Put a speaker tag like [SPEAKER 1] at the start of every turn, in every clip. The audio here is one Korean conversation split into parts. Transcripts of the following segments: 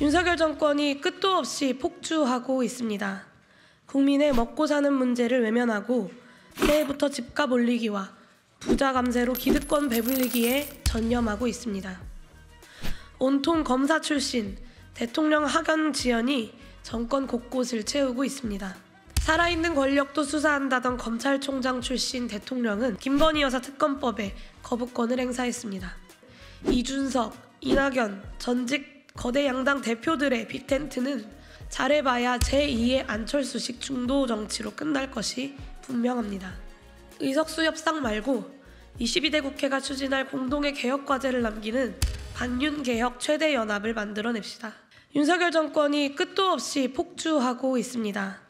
[SPEAKER 1] 윤석열 정권이 끝도 없이 폭주하고 있습니다. 국민의 먹고 사는 문제를 외면하고 새해부터 집값 올리기와 부자 감세로 기득권 배불리기에 전념하고 있습니다. 온통 검사 출신 대통령 하견 지연이 정권 곳곳을 채우고 있습니다. 살아있는 권력도 수사한다던 검찰총장 출신 대통령은 김건희 여사 특검법에 거부권을 행사했습니다. 이준석, 이낙연, 전직 거대 양당 대표들의 빅텐트는 잘해봐야 제2의 안철수식 중도 정치로 끝날 것이 분명합니다. 의석수 협상 말고 22대 국회가 추진할 공동의 개혁과제를 남기는 반윤개혁 최대 연합을 만들어냅시다. 윤석열 정권이 끝도 없이 폭주하고 있습니다.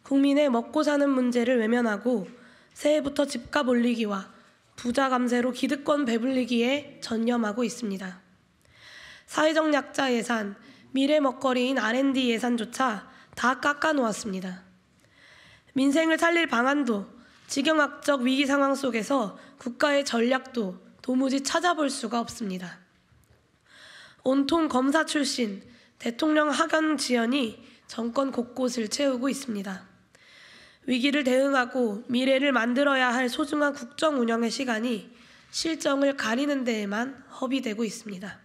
[SPEAKER 1] 국민의 먹고 사는 문제를 외면하고 새해부터 집값 올리기와 부자 감세로 기득권 배불리기에 전념하고 있습니다. 사회적 약자 예산, 미래 먹거리인 R&D 예산조차 다 깎아놓았습니다. 민생을 살릴 방안도 지경학적 위기 상황 속에서 국가의 전략도 도무지 찾아볼 수가 없습니다. 온통 검사 출신 대통령 하견 지연이 정권 곳곳을 채우고 있습니다. 위기를 대응하고 미래를 만들어야 할 소중한 국정 운영의 시간이 실정을 가리는 데에만 허비되고 있습니다.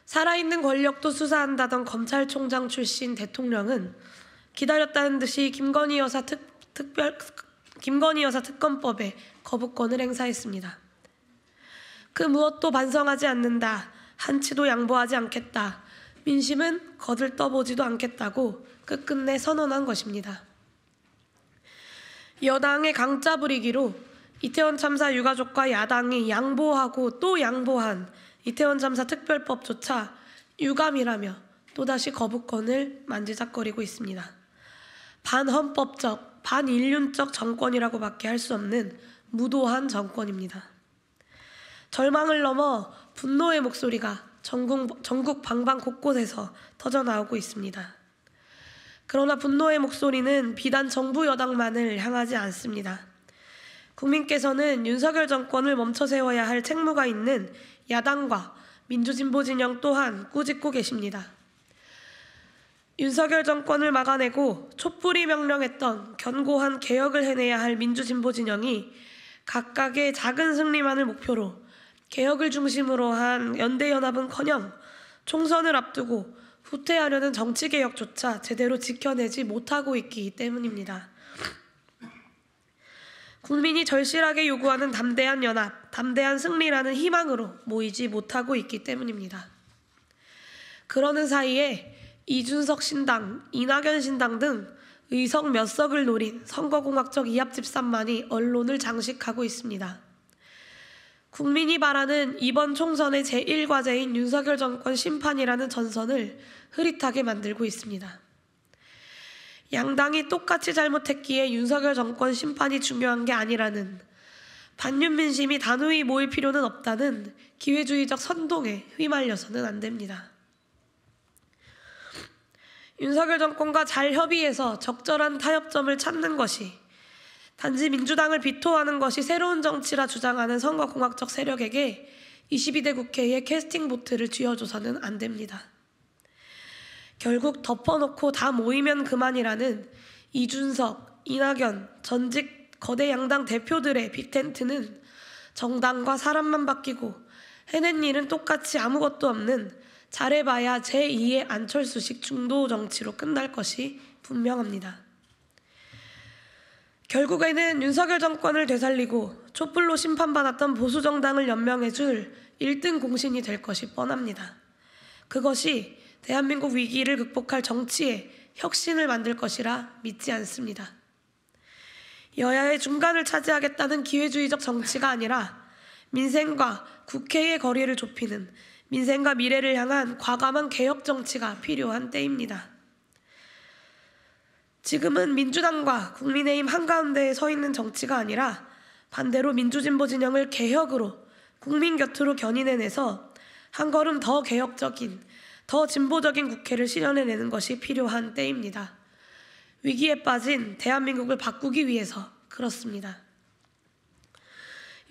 [SPEAKER 1] 살아있는 권력도 수사한다던 검찰총장 출신 대통령은 기다렸다는 듯이 김건희 여사 특검법에 거부권을 행사했습니다. 그 무엇도 반성하지 않는다, 한치도 양보하지 않겠다, 민심은 거들떠보지도 않겠다고 끝끝내 선언한 것입니다. 여당의 강짜 부리기로 이태원 참사 유가족과 야당이 양보하고 또 양보한 이태원 참사 특별법조차 유감이라며 또다시 거부권을 만지작거리고 있습니다. 반헌법적, 반인륜적 정권이라고밖에 할 수 없는 무도한 정권입니다. 절망을 넘어 분노의 목소리가 전국 방방 곳곳에서 터져나오고 있습니다. 그러나 분노의 목소리는 비단 정부 여당만을 향하지 않습니다. 국민께서는 윤석열 정권을 멈춰 세워야 할 책무가 있는 야당과 민주진보 진영 또한 꾸짖고 계십니다. 윤석열 정권을 막아내고 촛불이 명령했던 견고한 개혁을 해내야 할 민주진보 진영이 각각의 작은 승리만을 목표로 개혁을 중심으로 한 연대연합은커녕 총선을 앞두고 후퇴하려는 정치개혁조차 제대로 지켜내지 못하고 있기 때문입니다. 국민이 절실하게 요구하는 담대한 연합, 담대한 승리라는 희망으로 모이지 못하고 있기 때문입니다. 그러는 사이에 이준석 신당, 이낙연 신당 등 의석 몇 석을 노린 선거공학적 이합집산만이 언론을 장식하고 있습니다. 국민이 바라는 이번 총선의 제1과제인 윤석열 정권 심판이라는 전선을 흐릿하게 만들고 있습니다. 양당이 똑같이 잘못했기에 윤석열 정권 심판이 중요한 게 아니라는, 반윤 민심이 단호히 모일 필요는 없다는 기회주의적 선동에 휘말려서는 안 됩니다. 윤석열 정권과 잘 협의해서 적절한 타협점을 찾는 것이, 단지 민주당을 비토하는 것이 새로운 정치라 주장하는 선거공학적 세력에게 22대 국회의 캐스팅 보트를 쥐어줘서는 안 됩니다. 결국 덮어놓고 다 모이면 그만이라는 이준석, 이낙연, 전직 거대 양당 대표들의 빅텐트는 정당과 사람만 바뀌고 해낸 일은 똑같이 아무것도 없는 잘해봐야 제2의 안철수식 중도 정치로 끝날 것이 분명합니다. 결국에는 윤석열 정권을 되살리고 촛불로 심판받았던 보수정당을 연명해줄 1등 공신이 될 것이 뻔합니다. 그것이 대한민국 위기를 극복할 정치의 혁신을 만들 것이라 믿지 않습니다. 여야의 중간을 차지하겠다는 기회주의적 정치가 아니라 민생과 국회의 거리를 좁히는, 민생과 미래를 향한 과감한 개혁 정치가 필요한 때입니다. 지금은 민주당과 국민의힘 한가운데에 서 있는 정치가 아니라 반대로 민주진보 진영을 개혁으로 국민 곁으로 견인해내서 한 걸음 더 개혁적인, 더 진보적인 국회를 실현해내는 것이 필요한 때입니다. 위기에 빠진 대한민국을 바꾸기 위해서 그렇습니다.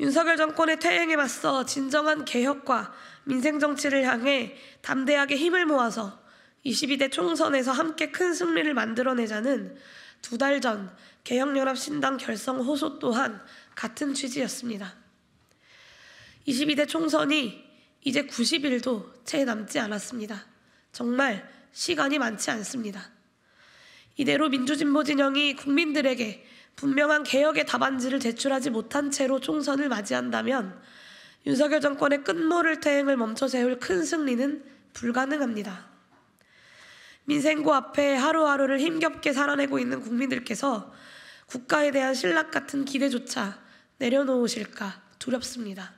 [SPEAKER 1] 윤석열 정권의 퇴행에 맞서 진정한 개혁과 민생 정치를 향해 담대하게 힘을 모아서 22대 총선에서 함께 큰 승리를 만들어내자는 2달 전 개혁연합신당 결성 호소 또한 같은 취지였습니다. 22대 총선이 이제 90일도 채 남지 않았습니다. 정말 시간이 많지 않습니다. 이대로 민주진보 진영이 국민들에게 분명한 개혁의 답안지를 제출하지 못한 채로 총선을 맞이한다면 윤석열 정권의 끝모를 태행을 멈춰 세울 큰 승리는 불가능합니다. 민생고 앞에 하루하루를 힘겹게 살아내고 있는 국민들께서 국가에 대한 신락 같은 기대조차 내려놓으실까 두렵습니다.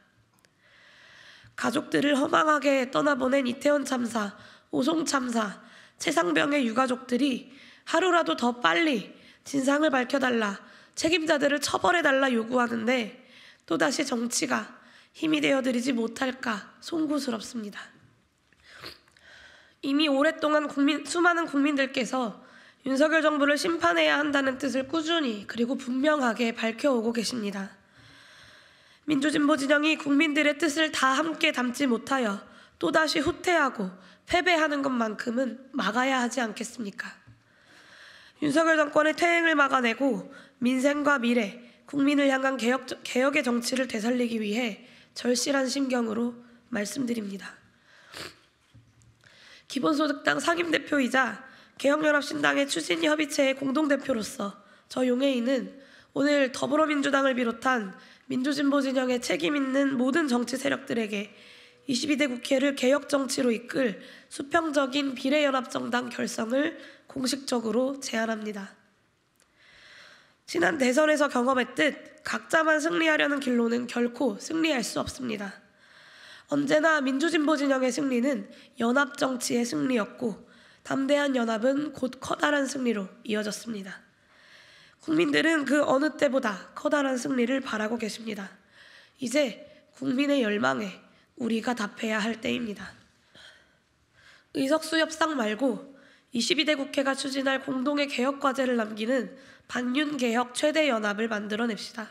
[SPEAKER 1] 가족들을 허망하게 떠나보낸 이태원 참사, 오송 참사, 최상병의 유가족들이 하루라도 더 빨리 진상을 밝혀달라, 책임자들을 처벌해달라 요구하는데 또다시 정치가 힘이 되어드리지 못할까 송구스럽습니다. 이미 오랫동안 수많은 국민들께서 윤석열 정부를 심판해야 한다는 뜻을 꾸준히 그리고 분명하게 밝혀오고 계십니다. 민주진보 진영이 국민들의 뜻을 다 함께 담지 못하여 또다시 후퇴하고 패배하는 것만큼은 막아야 하지 않겠습니까? 윤석열 정권의 퇴행을 막아내고 민생과 미래, 국민을 향한 개혁의 정치를 되살리기 위해 절실한 심경으로 말씀드립니다. 기본소득당 상임대표이자 개혁연합신당의 추진협의체의 공동대표로서 저 용해인은 오늘 더불어민주당을 비롯한 민주진보 진영의 책임있는 모든 정치 세력들에게 22대 국회를 개혁정치로 이끌 수평적인 비례연합정당 결성을 공식적으로 제안합니다. 지난 대선에서 경험했듯 각자만 승리하려는 길로는 결코 승리할 수 없습니다. 언제나 민주진보 진영의 승리는 연합정치의 승리였고 담대한 연합은 곧 커다란 승리로 이어졌습니다. 국민들은 그 어느 때보다 커다란 승리를 바라고 계십니다. 이제 국민의 열망에 우리가 답해야 할 때입니다. 의석수 협상 말고 22대 국회가 추진할 공동의 개혁과제를 남기는 반윤개혁 최대연합을 만들어냅시다.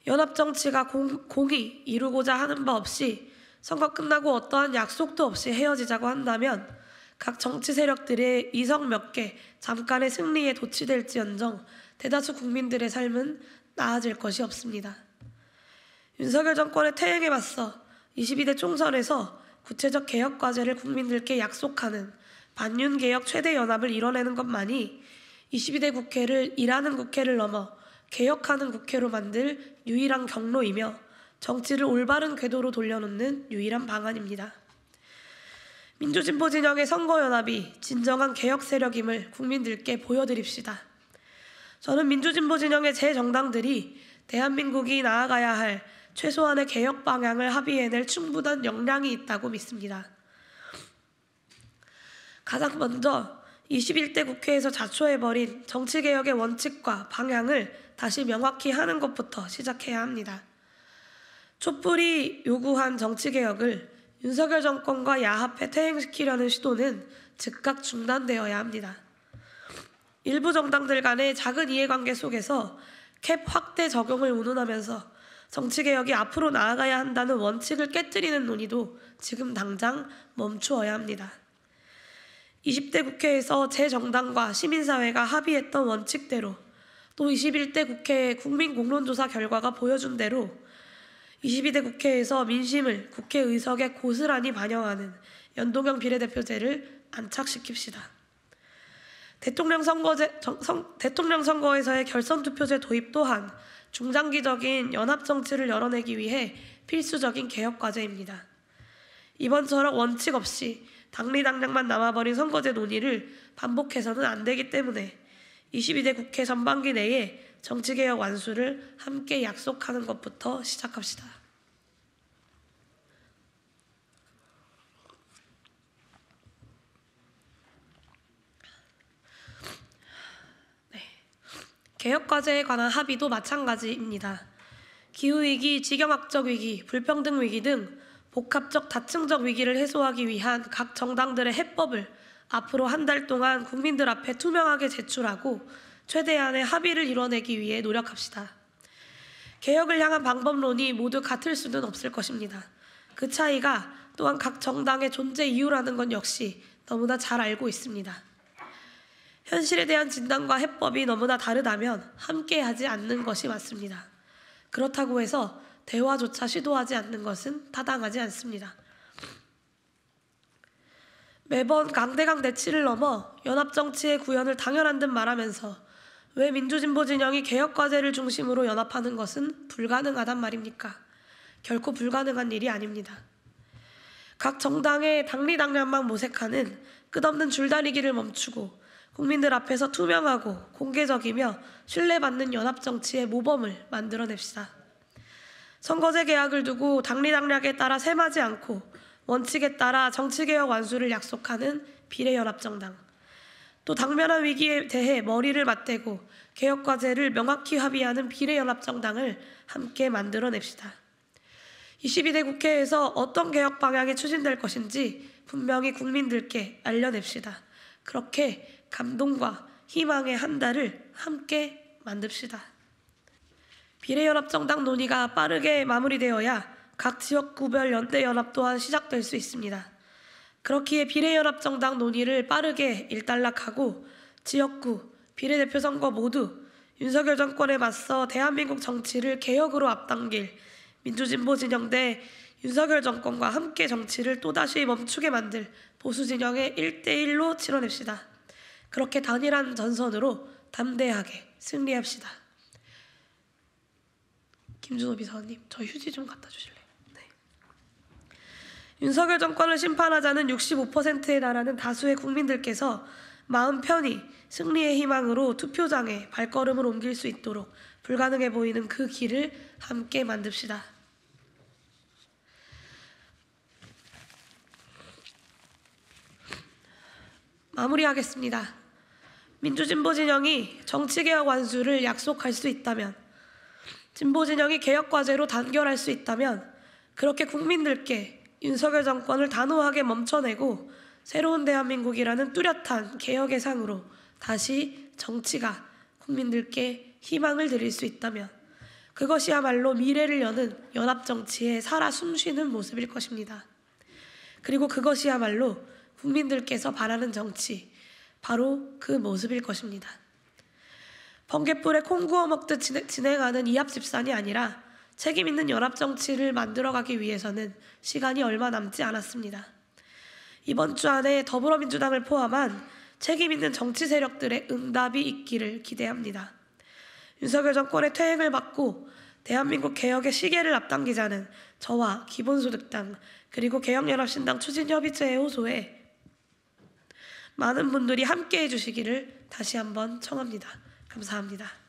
[SPEAKER 1] 연합정치가 공히 이루고자 하는 바 없이 선거 끝나고 어떠한 약속도 없이 헤어지자고 한다면 각 정치 세력들의 이석 몇 개 잠깐의 승리에 도취될지언정 대다수 국민들의 삶은 나아질 것이 없습니다. 윤석열 정권의 퇴행에 맞서 22대 총선에서 구체적 개혁 과제를 국민들께 약속하는 반윤개혁 최대연합을 이뤄내는 것만이 22대 국회를 일하는 국회를 넘어 개혁하는 국회로 만들 유일한 경로이며 정치를 올바른 궤도로 돌려놓는 유일한 방안입니다. 민주진보 진영의 선거연합이 진정한 개혁 세력임을 국민들께 보여드립시다. 저는 민주진보 진영의 제 정당들이 대한민국이 나아가야 할 최소한의 개혁 방향을 합의해낼 충분한 역량이 있다고 믿습니다. 가장 먼저 21대 국회에서 자초해버린 정치개혁의 원칙과 방향을 다시 명확히 하는 것부터 시작해야 합니다. 촛불이 요구한 정치개혁을 윤석열 정권과 야합해 퇴행시키려는 시도는 즉각 중단되어야 합니다. 일부 정당들 간의 작은 이해관계 속에서 캡 확대 적용을 운운하면서 정치개혁이 앞으로 나아가야 한다는 원칙을 깨뜨리는 논의도 지금 당장 멈추어야 합니다. 20대 국회에서 제 정당과 시민사회가 합의했던 원칙대로 또 21대 국회의 국민공론조사 결과가 보여준 대로 22대 국회에서 민심을 국회 의석에 고스란히 반영하는 연동형 비례대표제를 안착시킵시다. 대통령 선거에서의 결선투표제 도입 또한 중장기적인 연합정치를 열어내기 위해 필수적인 개혁과제입니다. 이번처럼 원칙 없이 당리당략만 남아버린 선거제 논의를 반복해서는 안 되기 때문에 22대 국회 전반기 내에 정치개혁 완수를 함께 약속하는 것부터 시작합시다. 개혁과제에 관한 합의도 마찬가지입니다. 기후위기, 지경학적 위기, 불평등 위기 등 복합적 다층적 위기를 해소하기 위한 각 정당들의 해법을 앞으로 한 달 동안 국민들 앞에 투명하게 제출하고 최대한의 합의를 이뤄내기 위해 노력합시다. 개혁을 향한 방법론이 모두 같을 수는 없을 것입니다. 그 차이가 또한 각 정당의 존재 이유라는 건 역시 너무나 잘 알고 있습니다. 현실에 대한 진단과 해법이 너무나 다르다면 함께하지 않는 것이 맞습니다. 그렇다고 해서 대화조차 시도하지 않는 것은 타당하지 않습니다. 매번 강대강 대치를 넘어 연합정치의 구현을 당연한 듯 말하면서 왜 민주진보 진영이 개혁과제를 중심으로 연합하는 것은 불가능하단 말입니까? 결코 불가능한 일이 아닙니다. 각 정당의 당리당략만 모색하는 끝없는 줄다리기를 멈추고 국민들 앞에서 투명하고 공개적이며 신뢰받는 연합정치의 모범을 만들어냅시다. 선거제 계약을 두고 당리당략에 따라 셈하지 않고 원칙에 따라 정치개혁 완수를 약속하는 비례연합정당, 또 당면한 위기에 대해 머리를 맞대고 개혁과제를 명확히 합의하는 비례연합정당을 함께 만들어냅시다. 22대 국회에서 어떤 개혁 방향이 추진될 것인지 분명히 국민들께 알려냅시다. 그렇게 감동과 희망의 한 달을 함께 만듭시다. 비례연합정당 논의가 빠르게 마무리되어야 각 지역구별 연대연합 또한 시작될 수 있습니다. 그렇기에 비례연합정당 논의를 빠르게 일단락하고 지역구, 비례대표 선거 모두 윤석열 정권에 맞서 대한민국 정치를 개혁으로 앞당길 민주진보 진영 대 윤석열 정권과 함께 정치를 또다시 멈추게 만들 보수 진영의 1대1로 치러냅시다. 그렇게 단일한 전선으로 담대하게 승리합시다. 김준호 비서관님, 저 휴지 좀 갖다 주실래요? 네. 윤석열 정권을 심판하자는 65%에 달하는 다수의 국민들께서 마음 편히 승리의 희망으로 투표장에 발걸음을 옮길 수 있도록 불가능해 보이는 그 길을 함께 만듭시다. 마무리하겠습니다. 민주진보 진영이 정치개혁 완수를 약속할 수 있다면, 진보 진영이 개혁과제로 단결할 수 있다면 그렇게 국민들께 윤석열 정권을 단호하게 멈춰내고 새로운 대한민국이라는 뚜렷한 개혁의 상으로 다시 정치가 국민들께 희망을 드릴 수 있다면 그것이야말로 미래를 여는 연합정치의 살아 숨쉬는 모습일 것입니다. 그리고 그것이야말로 국민들께서 바라는 정치, 바로 그 모습일 것입니다. 번갯불에 콩 구워 먹듯 진행하는 이합집산이 아니라 책임 있는 연합정치를 만들어가기 위해서는 시간이 얼마 남지 않았습니다. 이번 주 안에 더불어민주당을 포함한 책임 있는 정치 세력들의 응답이 있기를 기대합니다. 윤석열 정권의 퇴행을 막고 대한민국 개혁의 시계를 앞당기자는 저와 기본소득당 그리고 개혁연합신당 추진협의체에 호소해 많은 분들이 함께해 주시기를 다시 한번 청합니다. 감사합니다.